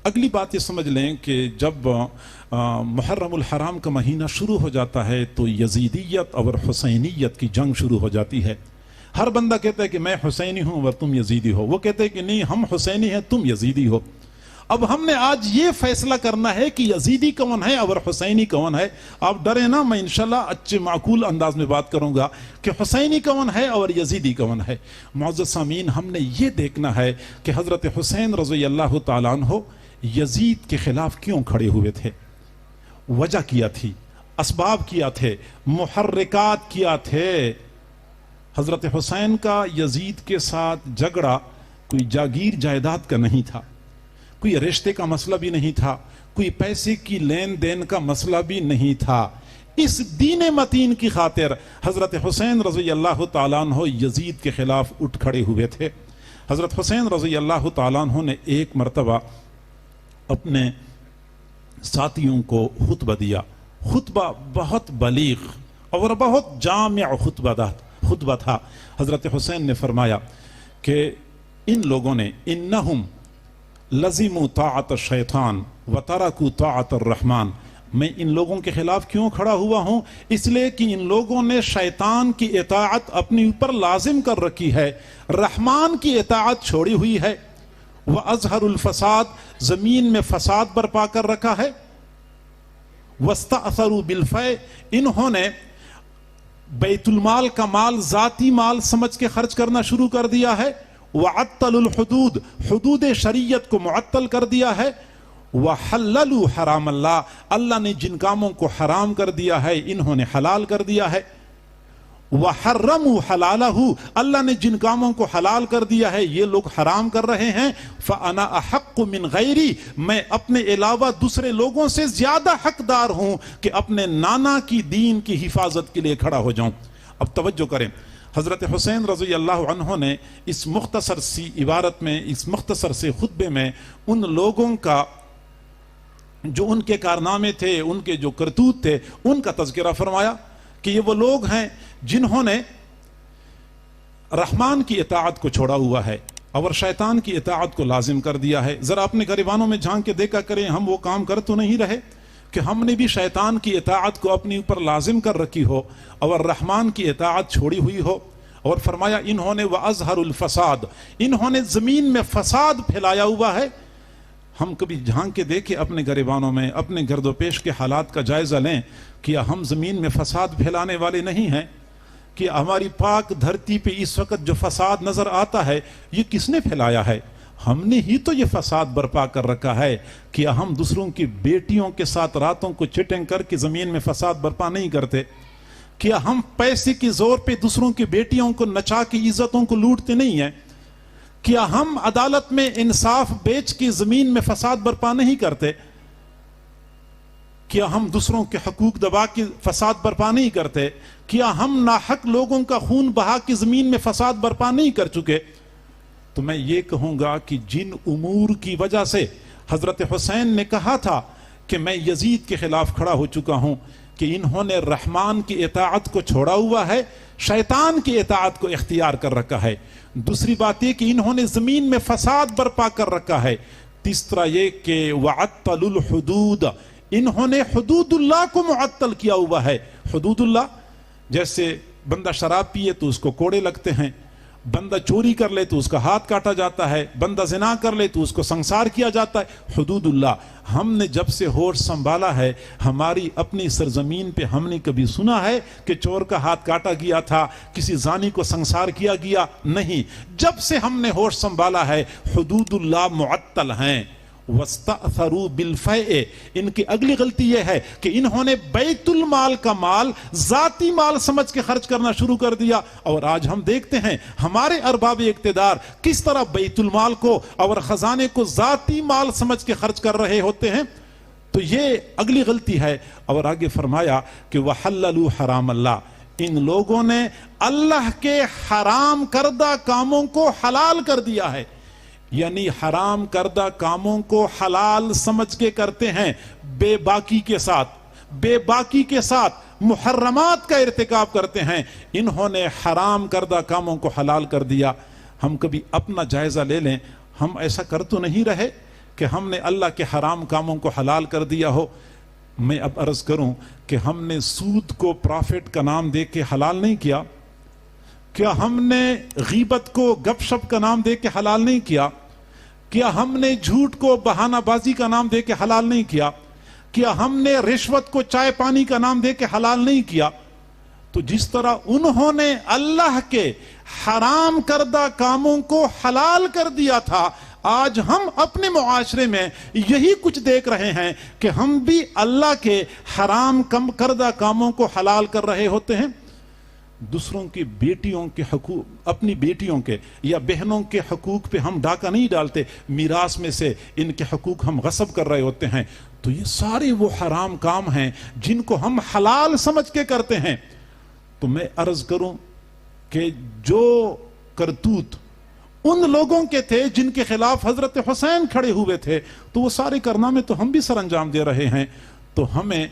اگلی بات یہ سمجھ لیں کہ جب محرم الحرام کا مہینہ شروع ہو جاتا ہے تو یزیدیت اور حسینیت کی جنگ شروع ہو جاتی ہے. ہر بندہ کہتا ہے کہ میں حسینی ہوں اور تم یزیدی ہو، وہ کہتے ہیں کہ نہیں ہم حسینی ہیں تم یزیدی ہو. اب ہم نے آج یہ فیصلہ کرنا ہے کہ یزیدی کون ہے اور حسینی کون ہے. آپ ڈرے نا، میں انشاءاللہ اچھے معقول انداز میں بات کروں گا کہ حسینی کون ہے اور یزیدی کون ہے. معزز سامعین، ہم نے یہ دیکھنا ہے کہ حضرت حسین رضی اللہ تعالیٰ عنہ یزید کے خلاف کیوں کھڑے ہوئے تھے. وجہ کیا تھی، اسباب کیا تھے، محرکات کیا تھے. حضرت حسین کا یزید کے ساتھ جھگڑا کوئی جاگیر جائیداد کا نہیں تھا، کوئی رشتے کا مسئلہ بھی نہیں تھا، کوئی پیسے کی لین دین کا مسئلہ بھی نہیں تھا. اس دین متین کی خاطر حضرت حسین رضی اللہ تعالیٰ عنہ یزید کے خلاف اٹھ کھڑے ہوئے تھے. حضرت حسین رضی اللہ تعالیٰ عنہ نے ایک مرتبہ اپنے ساتھیوں کو خطبہ دیا. خطبہ بہت بلیغ اور بہت جامع خطبہ تھا. حضرت حسین نے فرمایا کہ ان لوگوں نے انہم لزموا طاعت الشیطان وترکوا طاعت الرحمن. میں ان لوگوں کے خلاف کیوں کھڑا ہوا ہوں؟ اس لیے کہ ان لوگوں نے شیطان کی اطاعت اپنی اوپر لازم کر رکھی ہے، رحمان کی اطاعت چھوڑی ہوئی ہے. وَأَظْهَرُ الْفَسَاد، زمین میں فساد برپا کر رکھا ہے. وَاسْتَأْثَرُوا بِالْفَيْءِ، انہوں نے بیت المال کا مال ذاتی مال سمجھ کے خرچ کرنا شروع کر دیا ہے. وَعَطَّلُوا الْحُدُودِ، حدود شریعت کو معطل کر دیا ہے. وَحَلَّلُوا حرام اللہ، اللہ نے جن کاموں کو حرام کر دیا ہے انہوں نے حلال کر دیا ہے. وَحَرَّمُوا حَلَالَهُ، اللہ نے جن کاموں کو حلال کر دیا ہے یہ لوگ حرام کر رہے ہیں. فَأَنَا أَحَقُّ مِنْ غَيْرِي، میں اپنے علاوہ دوسرے لوگوں سے زیادہ حقدار ہوں کہ اپنے نانا کی دین کی حفاظت کے لیے کھڑا ہو جاؤں. اب توجہ کریں، حضرت حسین رضی اللہ عنہ نے اس مختصر سی عبارت میں، اس مختصر سے خطبے میں ان لوگوں کا جو ان کے کارنامے تھے، ان کے جو کرتوت تھے، ان کا تذکرہ فرمایا کہ یہ وہ لوگ ہیں جنہوں نے رحمان کی اطاعت کو چھوڑا ہوا ہے اور شیطان کی اطاعت کو لازم کر دیا ہے. ذرا اپنے گریبانوں میں جھانک کے دیکھا کریں، ہم وہ کام کر تو نہیں رہے کہ ہم نے بھی شیطان کی اطاعت کو اپنی اوپر لازم کر رکھی ہو اور رحمان کی اطاعت چھوڑی ہوئی ہو. اور فرمایا انہوں نے وَأَظْهَرُ الْفَسَاد، انہوں نے زمین میں فساد پھیلایا ہوا ہے. ہم کبھی جھانک کے دیکھیں اپنے گریبانوں میں، اپنے گرد و پیش کے حالات کا جائزہ لیں. کیا ہم زمین میں فساد پھیلانے والے نہیں ہیں؟ کہ ہماری پاک دھرتی پہ اس وقت جو فساد نظر آتا ہے یہ کس نے پھیلایا ہے؟ ہم نے ہی تو یہ فساد برپا کر رکھا ہے. کیا ہم دوسروں کی بیٹیوں کے ساتھ راتوں کو چٹنگ کر کے زمین میں فساد برپا نہیں کرتے؟ کیا ہم پیسے کے زور پہ دوسروں کی بیٹیوں کو نچا کی عزتوں کو لوٹتے نہیں ہیں؟ کیا ہم عدالت میں انصاف بیچ کے زمین میں فساد برپا نہیں کرتے؟ کیا ہم دوسروں کے حقوق دبا کے فساد برپا نہیں کرتے؟ کیا ہم ناحق لوگوں کا خون بہا کے زمین میں فساد برپا نہیں کر چکے؟ تو میں یہ کہوں گا کہ جن امور کی وجہ سے حضرت حسین نے کہا تھا کہ میں یزید کے خلاف کھڑا ہو چکا ہوں، کہ انہوں نے رحمان کی اطاعت کو چھوڑا ہوا ہے، شیطان کی اطاعت کو اختیار کر رکھا ہے. دوسری بات یہ کہ انہوں نے زمین میں فساد برپا کر رکھا ہے. تیسرا یہ کہ وَعَطَّلُوا الْحُدُودَ، انہوں نے حدود اللہ کو معطل کیا ہوا ہے. حدود اللہ، جیسے بندہ شراب پیے تو اس کو کوڑے لگتے ہیں، بندہ چوری کر لے تو اس کا ہاتھ کاٹا جاتا ہے، بندہ زنا کر لے تو اس کو سنسار کیا جاتا ہے. حدود اللہ، ہم نے جب سے ہوش سنبھالا ہے ہماری اپنی سرزمین پہ ہم نے کبھی سنا ہے کہ چور کا ہاتھ کاٹا گیا تھا، کسی زانی کو سنسار کیا گیا؟ نہیں. جب سے ہم نے ہوش سنبھالا ہے حدود اللہ معطل ہیں. وَاسْتَأْثَرُوا بِالْفَيْءِ، ان کی اگلی غلطی یہ ہے کہ انہوں نے بیت المال کا مال ذاتی مال سمجھ کے خرچ کرنا شروع کر دیا. اور آج ہم دیکھتے ہیں ہمارے ارباب اقتدار کس طرح بیت المال کو اور خزانے کو ذاتی مال سمجھ کے خرچ کر رہے ہوتے ہیں. تو یہ اگلی غلطی ہے. اور آگے فرمایا کہ وَحَلَّلُوا حرام اللہ، ان لوگوں نے اللہ کے حرام کردہ کاموں کو حلال کر دیا ہے. یعنی حرام کردہ کاموں کو حلال سمجھ کے کرتے ہیں، بے باکی کے ساتھ محرمات کا ارتکاب کرتے ہیں. انہوں نے حرام کردہ کاموں کو حلال کر دیا. ہم کبھی اپنا جائزہ لے لیں، ہم ایسا کر تو نہیں رہے کہ ہم نے اللہ کے حرام کاموں کو حلال کر دیا ہو. میں اب عرض کروں کہ ہم نے سود کو پرافٹ کا نام دے کے حلال نہیں کیا؟ کیا ہم نے غیبت کو گپ شپ کا نام دے کے حلال نہیں کیا؟ کیا ہم نے جھوٹ کو بہانہ بازی کا نام دے کے حلال نہیں کیا؟ کیا ہم نے رشوت کو چائے پانی کا نام دے کے حلال نہیں کیا؟ تو جس طرح انہوں نے اللہ کے حرام کردہ کاموں کو حلال کر دیا تھا، آج ہم اپنے معاشرے میں یہی کچھ دیکھ رہے ہیں کہ ہم بھی اللہ کے حرام کردہ کاموں کو حلال کر رہے ہوتے ہیں. دوسروں کی بیٹیوں کے حقوق، اپنی بیٹیوں کے یا بہنوں کے حقوق پہ ہم ڈاکہ نہیں ڈالتے، میراث میں سے ان کے حقوق ہم غصب کر رہے ہوتے ہیں. تو یہ سارے وہ حرام کام ہیں جن کو ہم حلال سمجھ کے کرتے ہیں. تو میں عرض کروں کہ جو کرتوت ان لوگوں کے تھے جن کے خلاف حضرت حسین کھڑے ہوئے تھے، تو وہ سارے کارنامے تو ہم بھی سر انجام دے رہے ہیں. تو ہمیں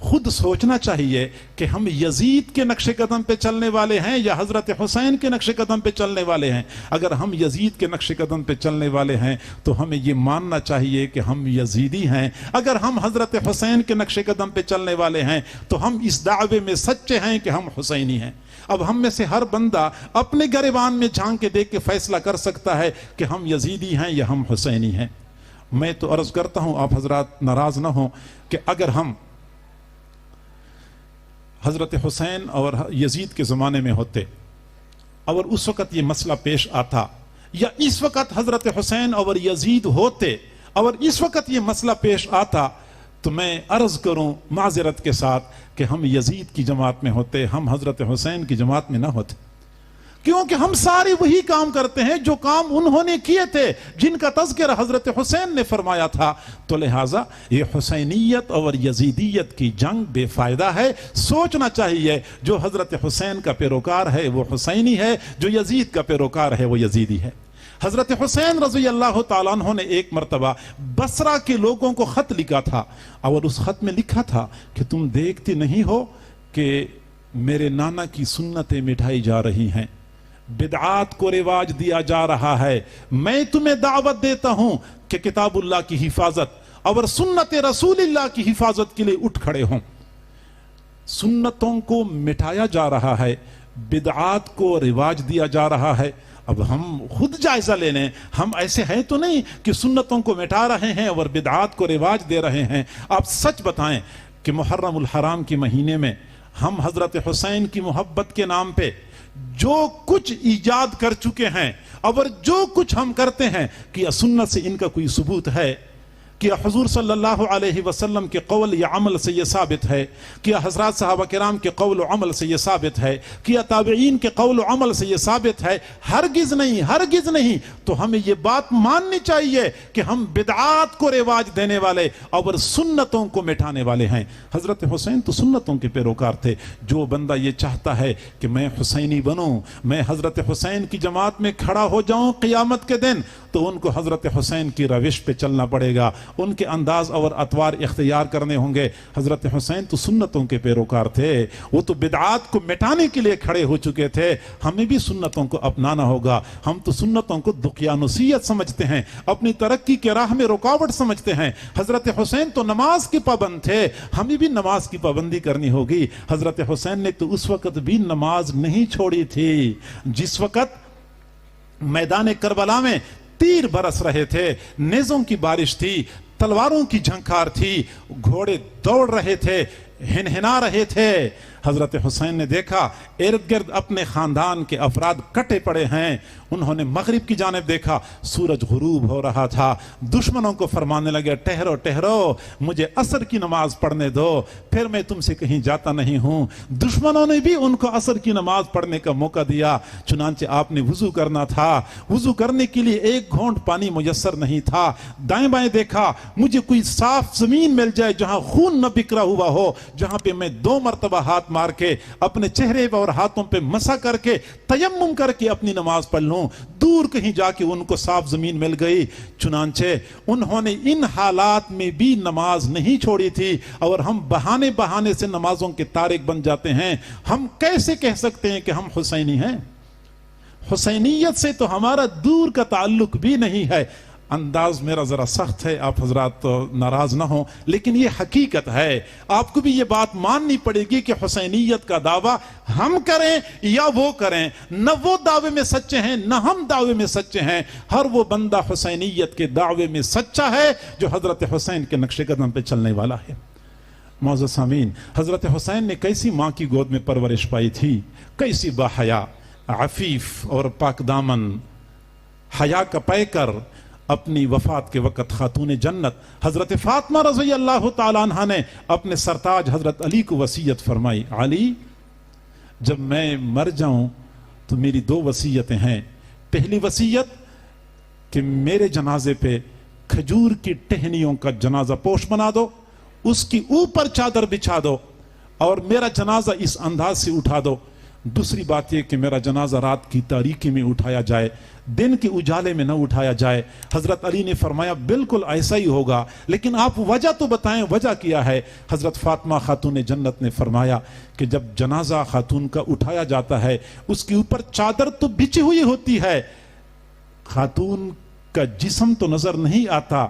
خود سوچنا چاہیے کہ ہم یزید کے نقش قدم پہ چلنے والے ہیں یا حضرت حسین کے نقش قدم پہ چلنے والے ہیں. اگر ہم یزید کے نقش قدم پہ چلنے والے ہیں تو ہمیں یہ ماننا چاہیے کہ ہم یزیدی ہیں. اگر ہم حضرت حسین کے نقش قدم پہ چلنے والے ہیں تو ہم اس دعوے میں سچے ہیں کہ ہم حسینی ہیں. اب ہم میں سے ہر بندہ اپنے گریبان میں جھانک کے دیکھ کے فیصلہ کر سکتا ہے کہ ہم یزیدی ہیں یا ہم حسینی ہیں. میں تو عرض کرتا ہوں، آپ حضرات ناراض نہ ہوں، کہ اگر ہم حضرت حسین اور یزید کے زمانے میں ہوتے اور اس وقت یہ مسئلہ پیش آتا، یا اس وقت حضرت حسین اور یزید ہوتے اور اس وقت یہ مسئلہ پیش آتا، تو میں عرض کروں معذرت کے ساتھ کہ ہم یزید کی جماعت میں ہوتے، ہم حضرت حسین کی جماعت میں نہ ہوتے. کیونکہ ہم سارے وہی کام کرتے ہیں جو کام انہوں نے کیے تھے، جن کا تذکرہ حضرت حسین نے فرمایا تھا. تو لہٰذا یہ حسینیت اور یزیدیت کی جنگ بے فائدہ ہے. سوچنا چاہیے جو حضرت حسین کا پیروکار ہے وہ حسینی ہے، جو یزید کا پیروکار ہے وہ یزیدی ہے. حضرت حسین رضی اللہ تعالیٰ عنہ نے ایک مرتبہ بصرہ کے لوگوں کو خط لکھا تھا، اور اس خط میں لکھا تھا کہ تم دیکھتے نہیں ہو کہ میرے نانا کی سنتیں مٹھائی جا رہی ہیں، بدعات کو رواج دیا جا رہا ہے. میں تمہیں دعوت دیتا ہوں کہ کتاب اللہ کی حفاظت اور سنت رسول اللہ کی حفاظت کے لیے اٹھ کھڑے ہوں. سنتوں کو مٹایا جا رہا ہے، بدعات کو رواج دیا جا رہا ہے. اب ہم خود جائزہ لے لیں، ہم ایسے ہیں تو نہیں کہ سنتوں کو مٹا رہے ہیں اور بدعات کو رواج دے رہے ہیں. آپ سچ بتائیں کہ محرم الحرام کے مہینے میں ہم حضرت حسین کی محبت کے نام پہ جو کچھ ایجاد کر چکے ہیں اور جو کچھ ہم کرتے ہیں، کیا سنت سے ان کا کوئی ثبوت ہے؟ کیا حضور صلی اللہ علیہ وسلم کے قول یا عمل سے یہ ثابت ہے؟ کیا حضرات صحابہ کرام کے قول و عمل سے یہ ثابت ہے؟ کیا تابعین کے قول و عمل سے یہ ثابت ہے؟ ہرگز نہیں، ہرگز نہیں. تو ہمیں یہ بات ماننی چاہیے کہ ہم بدعات کو رواج دینے والے اور سنتوں کو مٹانے والے ہیں. حضرت حسین تو سنتوں کے پیروکار تھے. جو بندہ یہ چاہتا ہے کہ میں حسینی بنوں، میں حضرت حسین کی جماعت میں کھڑا ہو جاؤں قیامت کے دن، تو ان کو حضرت حسین کی روش پہ چلنا پڑے گا، ان کے انداز اور اطوار اختیار کرنے ہوں گے. حضرت حسین تو سنتوں کے پیروکار تھے، وہ تو بدعات کو مٹانے کے لیے کھڑے ہو چکے تھے. ہمیں بھی سنتوں کو اپنانا ہوگا. ہم تو سنتوں کو دقیانوسیت سمجھتے ہیں، اپنی ترقی کے راہ میں رکاوٹ سمجھتے ہیں. حضرت حسین تو نماز کے پابند تھے، ہمیں بھی نماز کی پابندی کرنی ہوگی. حضرت حسین نے تو اس وقت بھی نماز نہیں چھوڑی تھی جس وقت میدان کربلا میں تیر برس رہے تھے، نیزوں کی بارش تھی، تلواروں کی جھنکار تھی، گھوڑے دوڑ رہے تھے، ہنہنا رہے تھے. حضرت حسین نے دیکھا ارد گرد اپنے خاندان کے افراد کٹے پڑے ہیں. انہوں نے مغرب کی جانب دیکھا، سورج غروب ہو رہا تھا. دشمنوں کو فرمانے لگے ٹھہرو ٹھہرو، مجھے عصر کی نماز پڑھنے دو، پھر میں تم سے کہیں جاتا نہیں ہوں. دشمنوں نے بھی ان کو عصر کی نماز پڑھنے کا موقع دیا. چنانچہ آپ نے وضو کرنا تھا. وضو کرنے کے لیے ایک گھونٹ پانی میسر نہیں تھا. دائیں بائیں دیکھا، مجھے کوئی صاف زمین مل جائے جہاں خون نہ بکھرا ہوا ہو، جہاں پہ میں 2 مرتبہ ہاتھ مار کے اپنے چہرے اور ہاتھوں پہ مسح کر کے تیمم کر کے اپنی نماز پڑھ لوں. دور کہیں جا کے ان کو صاف زمین مل گئی. چنانچہ انہوں نے ان حالات میں بھی نماز نہیں چھوڑی تھی. اور ہم بہانے سے نمازوں کے تارک بن جاتے ہیں. ہم کیسے کہہ سکتے ہیں کہ ہم حسینی ہیں؟ حسینیت سے تو ہمارا دور کا تعلق بھی نہیں ہے. انداز میرا ذرا سخت ہے، آپ حضرات ناراض نہ ہوں، لیکن یہ حقیقت ہے، آپ کو بھی یہ بات ماننی پڑے گی کہ حسینیت کا دعویٰ ہم کریں یا وہ کریں، نہ وہ دعوے میں سچے ہیں نہ ہم دعوے میں سچے ہیں، ہر وہ بندہ حسینیت کے دعوے میں سچا ہے جو حضرت حسین کے نقش قدم پہ چلنے والا ہے۔ معزز سامعین، حضرت حسین نے کیسی ماں کی گود میں پرورش پائی تھی، کیسی باحیا، عفیف اور پاک دامن، حیا کا پیکر، اپنی وفات کے وقت خاتون جنت حضرت فاطمہ رضی اللہ تعالیٰ عنہ نے اپنے سرتاج حضرت علی کو وصیت فرمائی، علی جب میں مر جاؤں تو میری 2 وصیتیں ہیں۔ پہلی وصیت کہ میرے جنازے پہ کھجور کی ٹہنیوں کا جنازہ پوش بنا دو، اس کی اوپر چادر بچھا دو اور میرا جنازہ اس انداز سے اٹھا دو۔ دوسری بات یہ کہ میرا جنازہ رات کی تاریکی میں اٹھایا جائے، دن کے اجالے میں نہ اٹھایا جائے۔ حضرت علی نے فرمایا بالکل ایسا ہی ہوگا، لیکن آپ وجہ تو بتائیں، وجہ کیا ہے؟ حضرت فاطمہ خاتون جنت نے فرمایا کہ جب جنازہ خاتون کا اٹھایا جاتا ہے اس کے اوپر چادر تو بچھی ہوئی ہوتی ہے، خاتون کا جسم تو نظر نہیں آتا،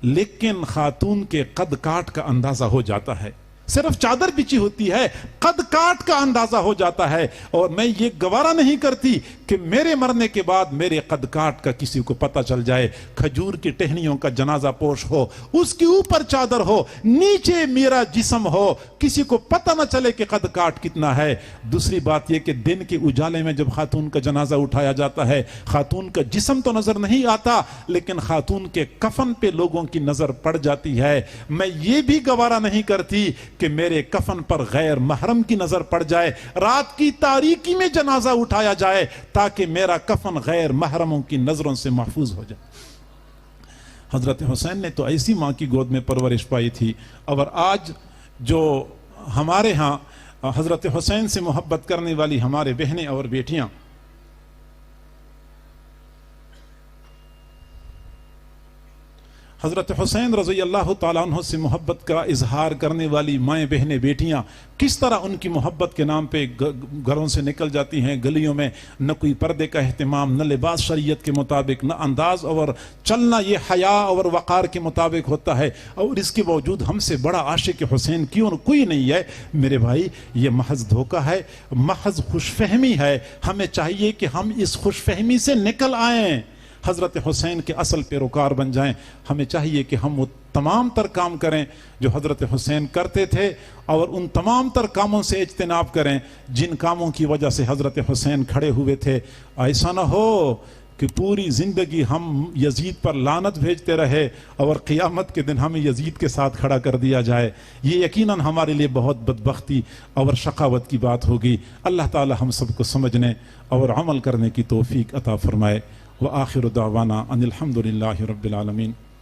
لیکن خاتون کے قد کاٹ کا اندازہ ہو جاتا ہے۔ صرف چادر بچھی ہوتی ہے، قد کاٹ کا اندازہ ہو جاتا ہے، اور میں یہ گوارا نہیں کرتی کہ میرے مرنے کے بعد میرے قد کاٹ کا کسی کو پتہ چل جائے۔ کھجور کی ٹہنیوں کا جنازہ پوش ہو، اس کے اوپر چادر ہو، نیچے میرا جسم ہو، کسی کو پتہ نہ چلے کہ قد کاٹ کتنا ہے۔ دوسری بات یہ کہ دن کے اجالے میں جب خاتون کا جنازہ اٹھایا جاتا ہے، خاتون کا جسم تو نظر نہیں آتا، لیکن خاتون کے کفن پہ لوگوں کی نظر پڑ جاتی ہے۔ میں یہ بھی گوارا نہیں کرتی کہ میرے کفن پر غیر محرم کی نظر پڑ جائے، رات کی تاریکی میں جنازہ اٹھایا جائے تاکہ میرا کفن غیر محرموں کی نظروں سے محفوظ ہو جائے۔ حضرت حسین نے تو ایسی ماں کی گود میں پرورش پائی تھی، اور آج جو ہمارے ہاں حضرت حسین سے محبت کرنے والی ہمارے بہنیں اور بیٹیاں، حضرت حسین رضی اللہ تعالیٰ عنہ سے محبت کا اظہار کرنے والی مائیں بہنیں بیٹیاں کس طرح ان کی محبت کے نام پہ گھروں سے نکل جاتی ہیں، گلیوں میں نہ کوئی پردے کا اہتمام، نہ لباس شریعت کے مطابق، نہ انداز اور چلنا یہ حیا اور وقار کے مطابق ہوتا ہے، اور اس کے باوجود ہم سے بڑا عاشق حسین کیوں کوئی نہیں ہے۔ میرے بھائی، یہ محض دھوکہ ہے، محض خوش فہمی ہے۔ ہمیں چاہیے کہ ہم اس خوش فہمی سے نکل آئیں، حضرت حسین کے اصل پیروکار بن جائیں۔ ہمیں چاہیے کہ ہم وہ تمام تر کام کریں جو حضرت حسین کرتے تھے، اور ان تمام تر کاموں سے اجتناب کریں جن کاموں کی وجہ سے حضرت حسین کھڑے ہوئے تھے۔ ایسا نہ ہو کہ پوری زندگی ہم یزید پر لعنت بھیجتے رہے اور قیامت کے دن ہمیں یزید کے ساتھ کھڑا کر دیا جائے۔ یہ یقیناً ہمارے لیے بہت بدبختی اور شقاوت کی بات ہوگی۔ اللہ تعالی ہم سب کو سمجھنے اور عمل کرنے کی توفیق عطا فرمائے۔ وآخر دعوانا ان الحمد للہ رب العالمین۔